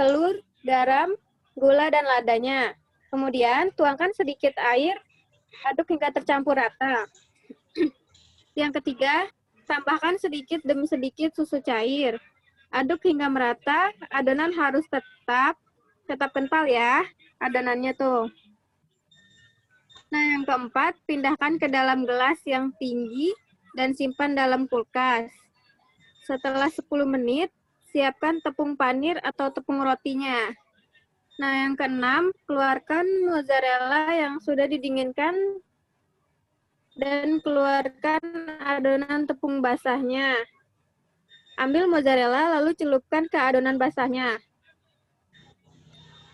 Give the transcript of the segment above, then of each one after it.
telur, garam, gula, dan ladanya. Kemudian tuangkan sedikit air, aduk hingga tercampur rata. Yang ketiga, tambahkan sedikit demi sedikit susu cair. Aduk hingga merata, adonan harus tetap kental ya, adonannya tuh. Nah, yang keempat, pindahkan ke dalam gelas yang tinggi dan simpan dalam kulkas. Setelah 10 menit, siapkan tepung panir atau tepung rotinya. Nah, yang keenam, keluarkan mozzarella yang sudah didinginkan dan keluarkan adonan tepung basahnya. Ambil mozzarella lalu celupkan ke adonan basahnya.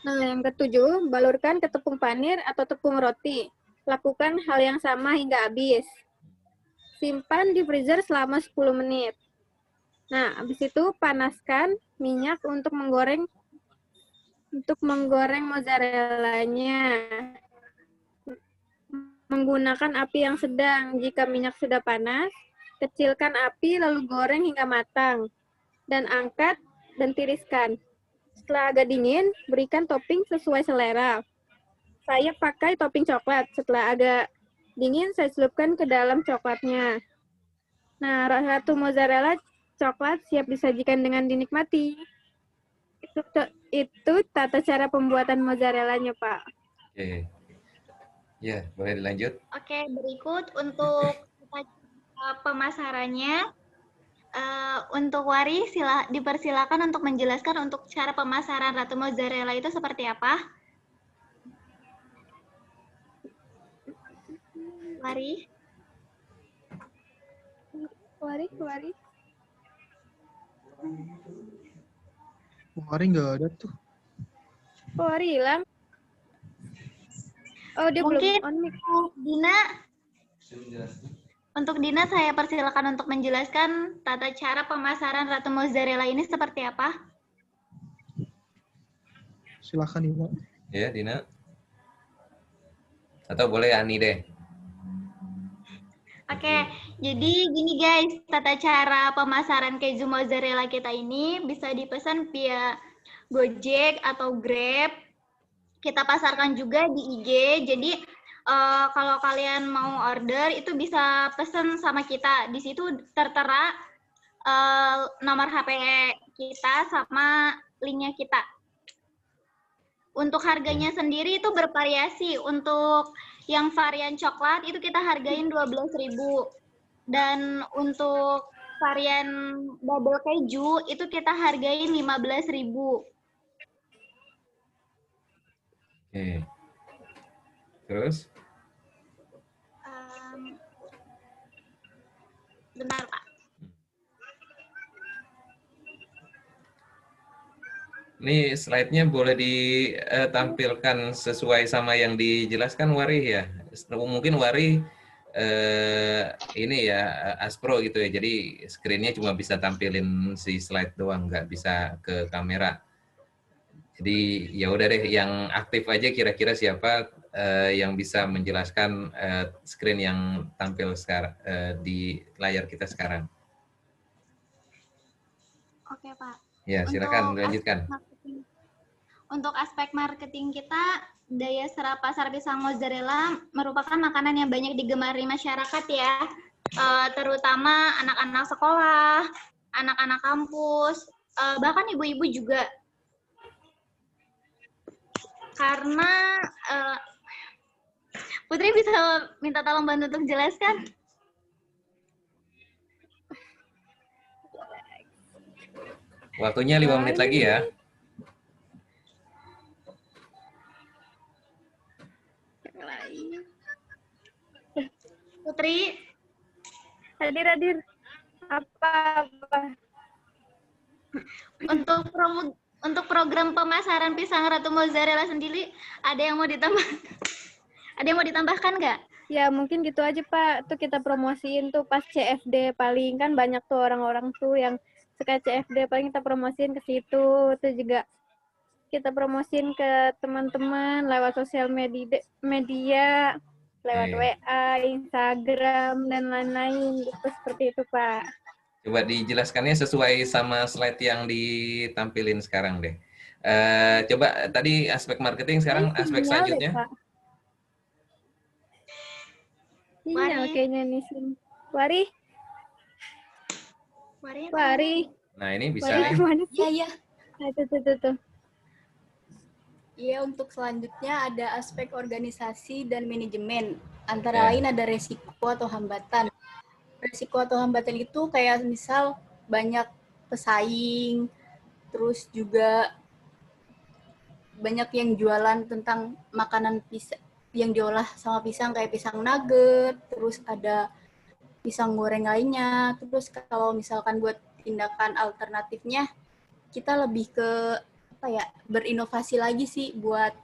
Nah, yang ketujuh, balurkan ke tepung panir atau tepung roti. Lakukan hal yang sama hingga habis. Simpan di freezer selama 10 menit. Nah, habis itu panaskan minyak untuk menggoreng mozzarellanya. Menggunakan api yang sedang. Jika minyak sudah panas, kecilkan api lalu goreng hingga matang. Dan angkat dan tiriskan. Setelah agak dingin, berikan topping sesuai selera. Saya pakai topping coklat. Setelah agak dingin, saya celupkan ke dalam coklatnya. Nah, ratu mozzarella coklat siap disajikan dengan dinikmati. Itu tata cara pembuatan mozzarellanya, Pak. Oke. Ya, boleh dilanjut. Oke, berikut untuk pemasarannya. Untuk Wari, dipersilakan untuk menjelaskan untuk cara pemasaran ratu mozzarella itu seperti apa? Wari? Wari nggak ada tuh. Wari hilang. Oh, dia mungkin belum on mic. Untuk Dina, saya persilakan untuk menjelaskan tata cara pemasaran ratu mozzarella ini seperti apa? Silakan Dina. Ya, Dina. Atau boleh Ani deh. Oke, jadi gini guys, tata cara pemasaran keju mozzarella kita ini bisa dipesan via Gojek atau Grab. Kita pasarkan juga di IG, jadi kalau kalian mau order itu bisa pesan sama kita. Di situ tertera nomor HP kita sama linknya kita. Untuk harganya sendiri itu bervariasi. Untuk yang varian coklat itu kita hargain 12.000. Dan untuk varian double keju itu kita hargain 15.000. Oke. Terus? Bentar, Pak. Ini slide-nya boleh ditampilkan sesuai sama yang dijelaskan Wari ya. Mungkin Wari ini ya Aspro gitu ya. Jadi screen-nya cuma bisa tampilin si slide doang, nggak bisa ke kamera. Jadi ya udah deh, yang aktif aja kira-kira siapa yang bisa menjelaskan screen yang tampil sekarang di layar kita sekarang. Oke, Pak. Ya, silakan lanjutkan. Untuk aspek marketing kita, daya serap pasar pisang mozzarella merupakan makanan yang banyak digemari masyarakat ya, terutama anak-anak sekolah, anak-anak kampus, bahkan ibu-ibu juga. Karena Putri bisa minta tolong bantu untuk jelaskan? Waktunya 5 menit lagi ya. Putri? Hadir. Apa? Untuk program pemasaran pisang ratu mozzarella sendiri, ada yang mau ditambahkan nggak? Ya mungkin gitu aja Pak. Tuh kita promosiin tuh pas CFD, paling kan banyak tuh orang-orang tuh yang suka CFD, paling kita promosiin ke situ. Tuh juga kita promosiin ke teman-teman lewat sosial media, lewat WA, Instagram, dan lain-lain gitu, seperti itu Pak. Coba dijelaskannya sesuai sama slide yang ditampilin sekarang deh. Coba tadi aspek marketing, sekarang aspek Sinyal deh, selanjutnya. Pak. Sinyal Wari. kayaknya nih. Wari, Wari. Wari. Nah, ini bisa Wari nih. kemana sih? Iya, iya. Nah, tuh. Iya, untuk selanjutnya ada aspek organisasi dan manajemen. Antara Ya. lain ada resiko atau hambatan. Resiko atau hambatan itu kayak misal banyak pesaing, terus juga banyak yang jualan tentang makanan pisang yang diolah sama pisang kayak pisang nugget, terus ada pisang goreng lainnya. Terus kalau misalkan buat tindakan alternatifnya, kita lebih ke berinovasi lagi sih buat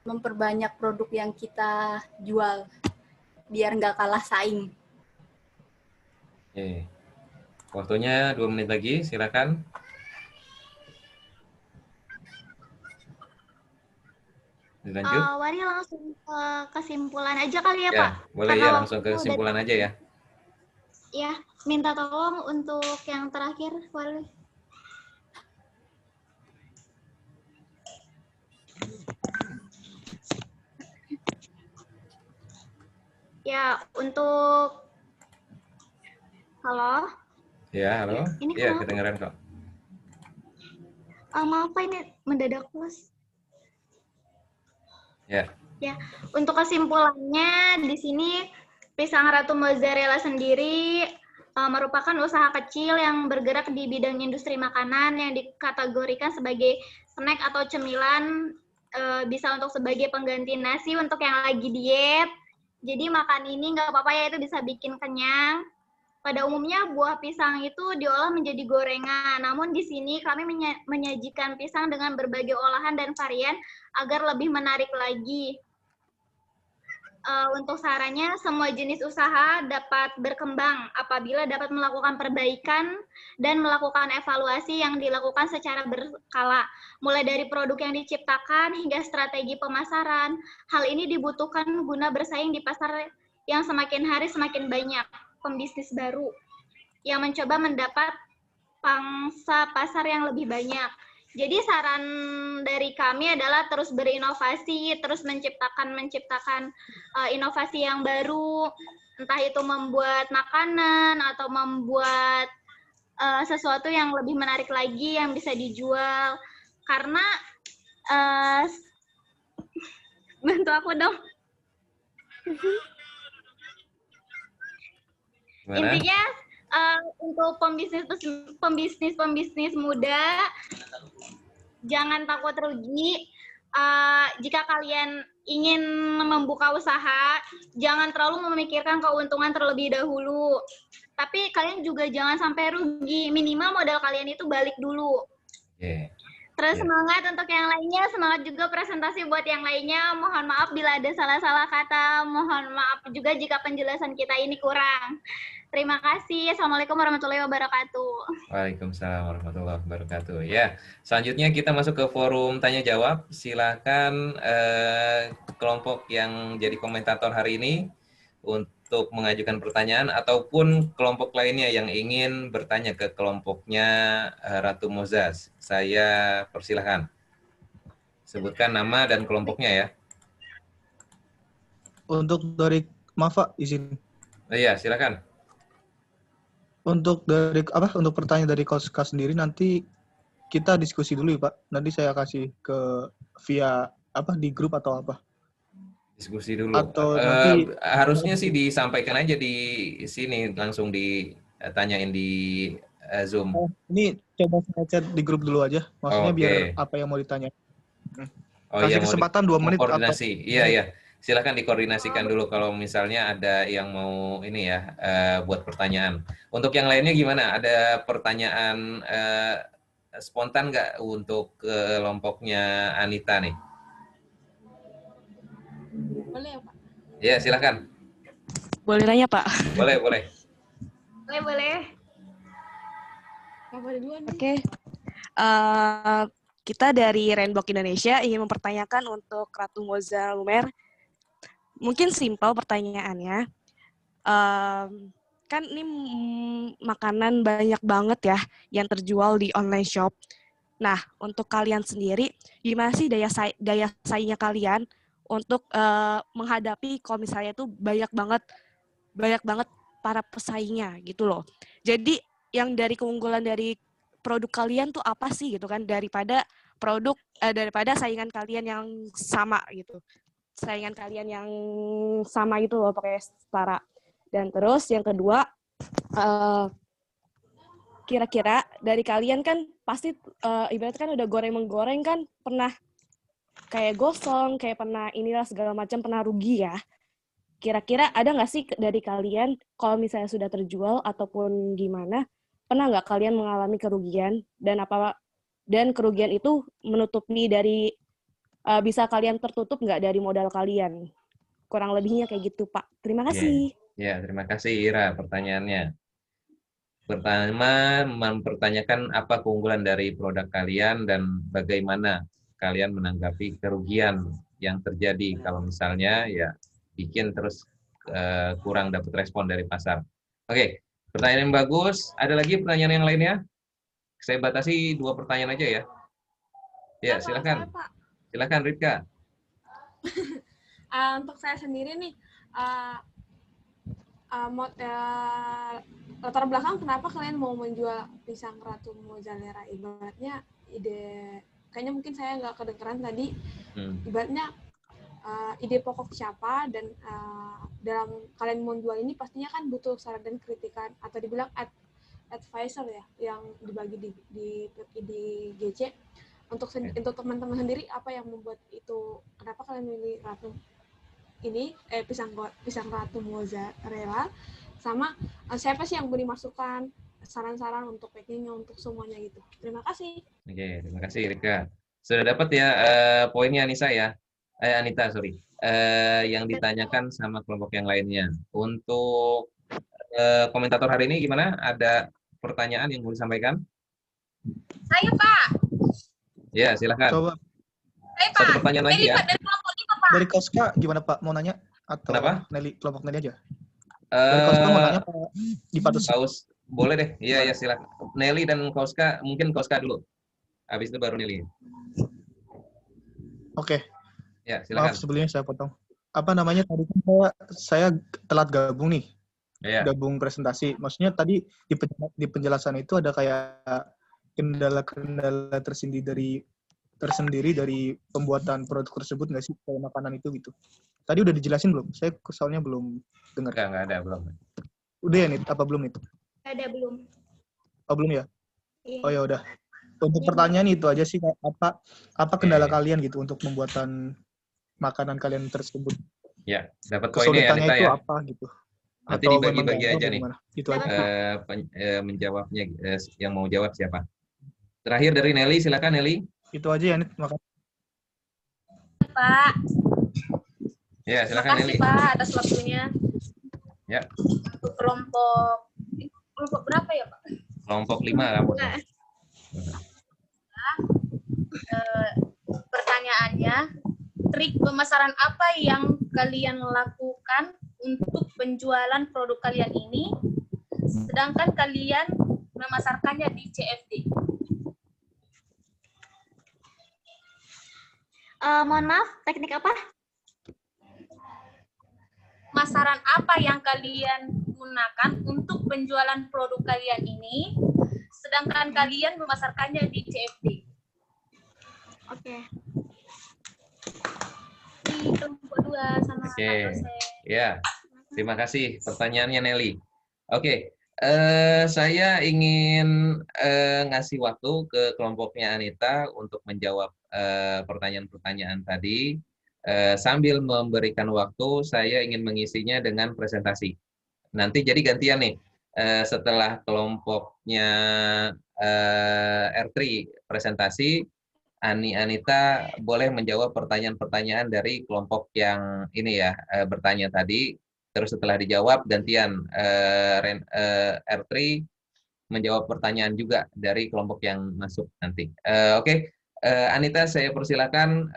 memperbanyak produk yang kita jual biar nggak kalah saing. Oke. Waktunya 2 menit lagi, silakan. Dilanjut. Wari langsung ke kesimpulan aja kali ya, Ya, Pak. boleh Karena ya, langsung ke waktu udah- kesimpulan aja ya. Ya, minta tolong untuk yang terakhir, Wari. Ya, untuk halo. Ya, halo. Ini Iya, kenapa? kedengeran kok. Maaf Pak, ini mendadak close. Ya. Ya, untuk kesimpulannya di sini Pisang Ratu Mozzarella sendiri merupakan usaha kecil yang bergerak di bidang industri makanan yang dikategorikan sebagai snack atau cemilan, bisa untuk sebagai pengganti nasi untuk yang lagi diet. Jadi makan ini nggak apa-apa ya, itu bisa bikin kenyang. Pada umumnya buah pisang itu diolah menjadi gorengan, namun di sini kami menyajikan pisang dengan berbagai olahan dan varian agar lebih menarik lagi. Untuk sarannya, semua jenis usaha dapat berkembang apabila dapat melakukan perbaikan dan melakukan evaluasi yang dilakukan secara berkala, mulai dari produk yang diciptakan hingga strategi pemasaran. Hal ini dibutuhkan guna bersaing di pasar yang semakin hari semakin banyak pembisnis baru yang mencoba mendapat pangsa pasar yang lebih banyak. Jadi saran dari kami adalah terus berinovasi, terus menciptakan inovasi yang baru, entah itu membuat makanan atau membuat sesuatu yang lebih menarik lagi yang bisa dijual. Karena bantu aku dong. Gimana? Intinya untuk pembisnis muda, jangan takut rugi. Jika kalian ingin membuka usaha, jangan terlalu memikirkan keuntungan terlebih dahulu. Tapi kalian juga jangan sampai rugi. Minimal modal kalian itu balik dulu. Yeah. Terus semangat untuk yang lainnya, semangat juga presentasi buat yang lainnya. Mohon maaf bila ada salah-salah kata, mohon maaf juga jika penjelasan kita ini kurang. Terima kasih. Assalamualaikum warahmatullahi wabarakatuh. Waalaikumsalam warahmatullahi wabarakatuh. Ya, selanjutnya kita masuk ke forum tanya jawab. Silakan kelompok yang jadi komentator hari ini untuk mengajukan pertanyaan ataupun kelompok lainnya yang ingin bertanya ke kelompoknya Ratu Mozzaz. Saya persilahkan. Sebutkan nama dan kelompoknya ya. Untuk dari Mafa izin. Oh, iya, silakan. Untuk pertanyaan dari Coach K sendiri nanti kita diskusi dulu ya, Pak. Nanti saya kasih ke via di grup atau apa. Diskusi dulu. Atau nanti harusnya sih disampaikan aja di sini, langsung ditanyain di Zoom. Ini coba saya chat di grup dulu aja. Maksudnya biar apa yang mau ditanya. Kasih kesempatan 2 menit. Koordinasi. Iya. Silakan dikoordinasikan dulu kalau misalnya ada yang mau ini ya buat pertanyaan. Untuk yang lainnya gimana? Ada pertanyaan spontan nggak untuk kelompoknya Anita nih? Boleh ya, Pak? Ya, silakan. Boleh nanya, Pak? Boleh. Boleh. Oke. Kita dari Rainbow Indonesia ingin mempertanyakan untuk Ratu Mozzarella Lumer. Mungkin simpel pertanyaannya. Kan ini makanan banyak banget ya yang terjual di online shop. Nah, untuk kalian sendiri, gimana sih daya saingnya kalian untuk menghadapi kalau misalnya itu banyak banget para pesaingnya gitu loh. Jadi yang dari keunggulan dari produk kalian tuh apa sih gitu kan, daripada daripada saingan kalian yang sama gitu. Saingan kalian yang sama gitu loh, pakai setara. Dan terus yang kedua, kira-kira dari kalian kan pasti ibarat kan udah goreng-menggoreng kan, pernah kayak gosong, kayak pernah inilah segala macam, pernah rugi ya. Kira-kira ada nggak sih dari kalian, kalau misalnya sudah terjual ataupun gimana, pernah nggak kalian mengalami kerugian, dan kerugian itu menutupi dari, bisa kalian tertutup nggak dari modal kalian? Kurang lebihnya kayak gitu, Pak. Terima kasih. Ya, terima kasih Ira pertanyaannya. Pertama, mempertanyakan apa keunggulan dari produk kalian dan bagaimana kalian menanggapi kerugian yang terjadi kalau misalnya ya bikin terus kurang dapat respon dari pasar. Oke, pertanyaan yang bagus. Ada lagi pertanyaan yang lainnya? Saya batasi 2 pertanyaan aja ya. Ya, silakan. Silakan Ripka. Untuk saya sendiri nih, latar belakang kenapa kalian mau menjual pisang Ratu Mozzarella? Ibaratnya kayaknya mungkin saya nggak kedengeran tadi. Ibaratnya ide pokok siapa, dan dalam kalian menjual ini pastinya kan butuh saran dan kritikan, atau dibilang advisor ya, yang dibagi di GC. Untuk teman-teman sendiri, apa yang membuat itu, kenapa kalian milih Ratu ini, pisang Ratu Mozzarella, sama siapa sih yang beri masukan, saran-saran untuk packingnya, untuk semuanya gitu. Terima kasih. Oke, terima kasih Rika. Sudah dapat ya poinnya Anita ya? Anita, sorry. Yang ditanyakan sama kelompok yang lainnya. Untuk komentator hari ini gimana? Ada pertanyaan yang mau disampaikan? Saya, Pak. Ya, silakan. Coba. Saya, Pak. Satu pertanyaan lagi ya. Dari kelompok itu, Pak. Dari Koska gimana Pak? Mau nanya? Atau Kenapa? Nelly, kelompok Nelly aja? Dari Koska mau nanya Pak? Di Patus. Boleh deh. Iya, ya silakan. Nelly dan Koska, mungkin Koska dulu. Habis itu baru Nelly. Oke. Ya, silakan. Maaf sebelumnya saya potong. Apa namanya, tadi kan saya telat gabung nih. Ya. Gabung presentasi. Maksudnya tadi di penjelasan itu ada kayak kendala-kendala tersendiri dari pembuatan produk tersebut nggak sih, kayak makanan itu gitu. Tadi udah dijelasin belum? Saya soalnya belum dengar. Nggak ada, belum. Udah ya nih, apa belum nih? Ada belum? Oh belum ya? Iya. Oh ya udah. Untuk pertanyaan itu aja sih, apa kendala kalian gitu untuk pembuatan makanan kalian tersebut? Ya, dapat poinnya ya Kesulitannya Anita itu ya. apa gitu? Nanti Atau dibagi-bagi memang aja nih. Itu aja. Menjawabnya, yang mau jawab siapa? Terakhir dari Nelly, silakan Nelly. Itu aja ya, Nit. Makasih. Pak. Ya, silakan Terima kasih, Nelly. Pak, atas waktunya. Ya. Untuk kelompok berapa ya, Pak? Kelompok 5 kamu. Pertanyaannya, trik pemasaran apa yang kalian lakukan untuk penjualan produk kalian ini, sedangkan kalian memasarkannya di CFD? Mohon maaf, teknik apa? Pemasaran apa yang kalian gunakan untuk penjualan produk kalian ini, sedangkan kalian memasarkannya di CFD? Oke. Di kelompok 2 sama Kak Yose. Ya, terima kasih pertanyaannya Nelly. Oke, saya ingin ngasih waktu ke kelompoknya Anita untuk menjawab pertanyaan-pertanyaan tadi. Sambil memberikan waktu, saya ingin mengisinya dengan presentasi. Nanti jadi gantian nih, setelah kelompoknya R3 presentasi, Anita boleh menjawab pertanyaan-pertanyaan dari kelompok yang ini ya, bertanya tadi. Terus setelah dijawab, gantian R3 menjawab pertanyaan juga dari kelompok yang masuk nanti. Oke. Anita, saya persilakan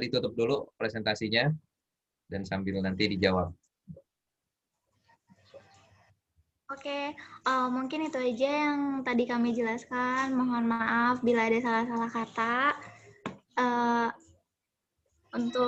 ditutup dulu presentasinya dan sambil nanti dijawab. Oke, mungkin itu aja yang tadi kami jelaskan. Mohon maaf bila ada salah-salah kata. Untuk